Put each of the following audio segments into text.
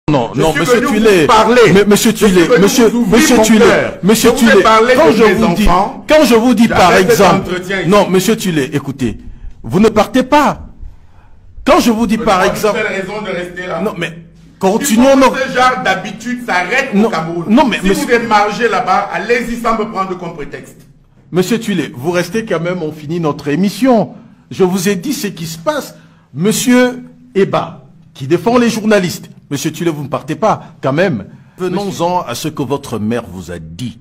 Non, non, monsieur Tuilé, monsieur Tuilé, quand je vous dis par exemple, non, monsieur Tuilé, écoutez, vous ne partez pas. Quand je vous dis par exemple, raison de rester là. Non, mais continuons. Ce genre d'habitude s'arrête au Cameroun. Non, mais si vous démargez là-bas, allez-y sans me prendre comme prétexte. Monsieur Tuilé, vous restez quand même, on finit notre émission. Je vous ai dit ce qui se passe. Monsieur Eba, qui défend les journalistes. Monsieur Tuilé, vous ne partez pas, quand même. Venons-en à ce que votre mère vous a dit.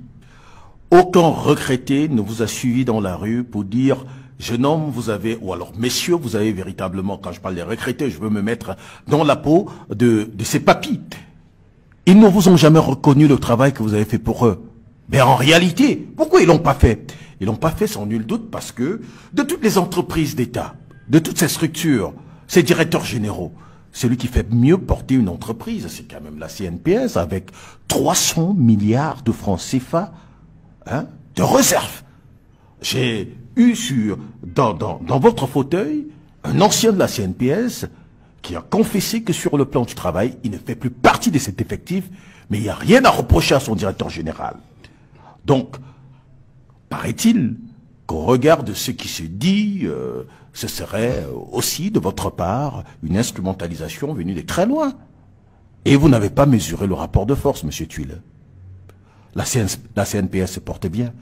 Aucun retraité ne vous a suivi dans la rue pour dire, jeune homme, vous avez, ou alors messieurs, vous avez véritablement, quand je parle des retraités, je veux me mettre dans la peau de ces papis. Ils ne vous ont jamais reconnu le travail que vous avez fait pour eux. Mais en réalité, pourquoi ils l'ont pas fait? Ils l'ont pas fait sans nul doute parce que de toutes les entreprises d'État, de toutes ces structures, ces directeurs généraux, celui qui fait mieux porter une entreprise, c'est quand même la CNPS avec 300 milliards de francs CFA de réserve. J'ai eu dans votre fauteuil un ancien de la CNPS qui a confessé que sur le plan du travail, il ne fait plus partie de cet effectif, mais il n'y a rien à reprocher à son directeur général. Donc, paraît-il qu'au regard de ce qui se dit, ce serait aussi de votre part une instrumentalisation venue de très loin. Et vous n'avez pas mesuré le rapport de force, monsieur Tuilé. La CNPS se porte bien.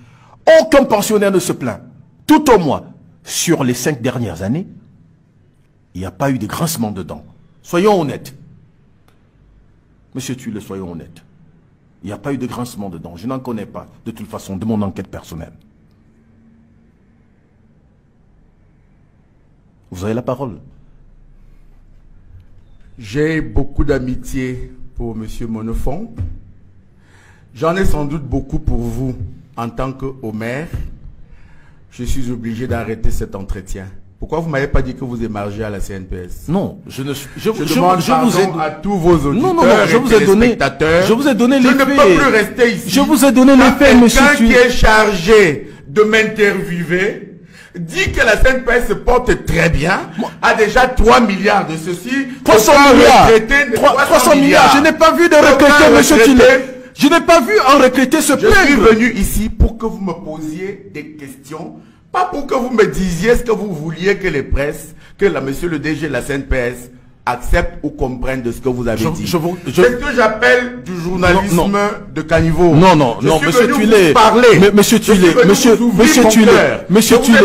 Aucun pensionnaire ne se plaint. Tout au moins, sur les 5 dernières années, il n'y a pas eu de grincement de dents. Soyons honnêtes. Monsieur Tuilé, soyons honnêtes. Il n'y a pas eu de grincement de dents. Je n'en connais pas, de toute façon, de mon enquête personnelle. Vous avez la parole. J'ai beaucoup d'amitié pour M. Monofon. J'en ai sans doute beaucoup pour vous en tant que maire. Je suis obligé d'arrêter cet entretien. Pourquoi vous ne m'avez pas dit que vous émargez à la CNPS? Non, je demande pardon à tous vos auditeurs je vous ai donné les faits. Je ne peux plus rester ici. Je vous ai donné les faits, monsieur Tuilé. Quelqu'un qui est chargé de m'interviewer dit que la CNPS se porte très bien, a déjà 3 milliards de ceci. 300 milliards. 300 milliards. Je n'ai pas vu de retraité, monsieur Tuilé. Je n'ai pas vu un retraité se plaindre. Je suis venu ici pour que vous me posiez des questions, pas pour que vous me disiez ce que vous vouliez que les presses, que monsieur le DG de la CNPS accepte ou comprenne de ce que vous avez dit. C'est ce que j'appelle du journalisme de caniveau. Non, monsieur Tuilé. Monsieur Tuilé, monsieur Tuilé,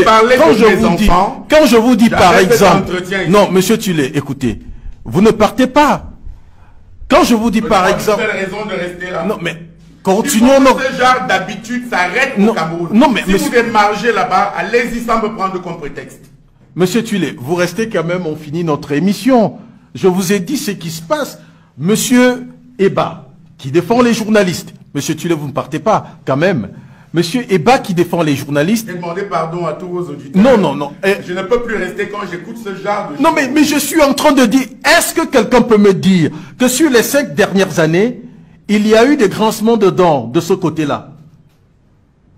quand je vous dis par exemple, non, monsieur Tuilé, écoutez, vous ne partez pas. Quand je vous dis par exemple, raison de rester là. Non, mais continuons. Ce genre d'habitude s'arrête au Cameroun. Non, mais si vous démargez là-bas, allez-y sans me prendre comme prétexte. Monsieur Tuilé, vous restez quand même, on finit notre émission. Je vous ai dit ce qui se passe. Monsieur Eba, qui défend les journalistes. Monsieur Tuilé, vous ne partez pas, quand même. Monsieur Eba, qui défend les journalistes. J'ai demandé pardon à tous vos auditeurs. Non. Je ne peux plus rester quand j'écoute ce genre de Non, mais je suis en train de dire, est-ce que quelqu'un peut me dire que sur les 5 dernières années, il y a eu des grincements de dents de ce côté-là?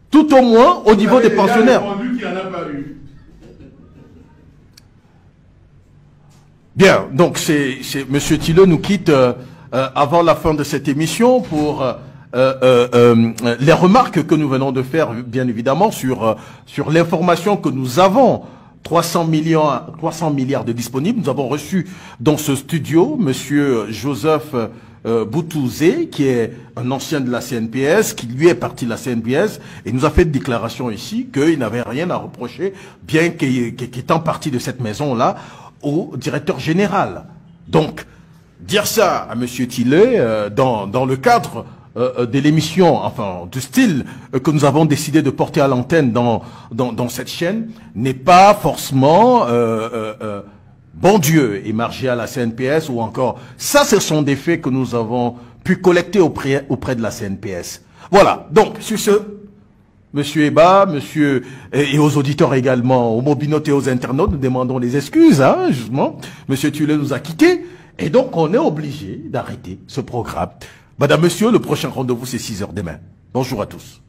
Tout au moins au niveau des pensionnaires. Qu'il y en a pas eu. Bien, donc Monsieur Tuilé nous quitte avant la fin de cette émission pour les remarques que nous venons de faire, bien évidemment, sur l'information que nous avons. 300 milliards de disponibles. Nous avons reçu dans ce studio Monsieur Joseph Boutouzé, qui est un ancien de la CNPS, qui lui est parti de la CNPS, et nous a fait une déclaration ici qu'il n'avait rien à reprocher, bien qu'étant parti de cette maison-là, au directeur général. Donc, dire ça à monsieur Tuilé, dans le cadre de l'émission, enfin, du style que nous avons décidé de porter à l'antenne dans cette chaîne, n'est pas forcément bon Dieu, émarger à la CNPS ou encore. Ça, ce sont des faits que nous avons pu collecter auprès de la CNPS. Voilà. Donc, sur ce, monsieur Eba, monsieur, et aux auditeurs également, aux mobinotes et aux internautes, nous demandons des excuses, justement. Monsieur Tuilé nous a quittés. Et donc, on est obligé d'arrêter ce programme. Madame, monsieur, le prochain rendez-vous, c'est 6 h demain. Bonjour à tous.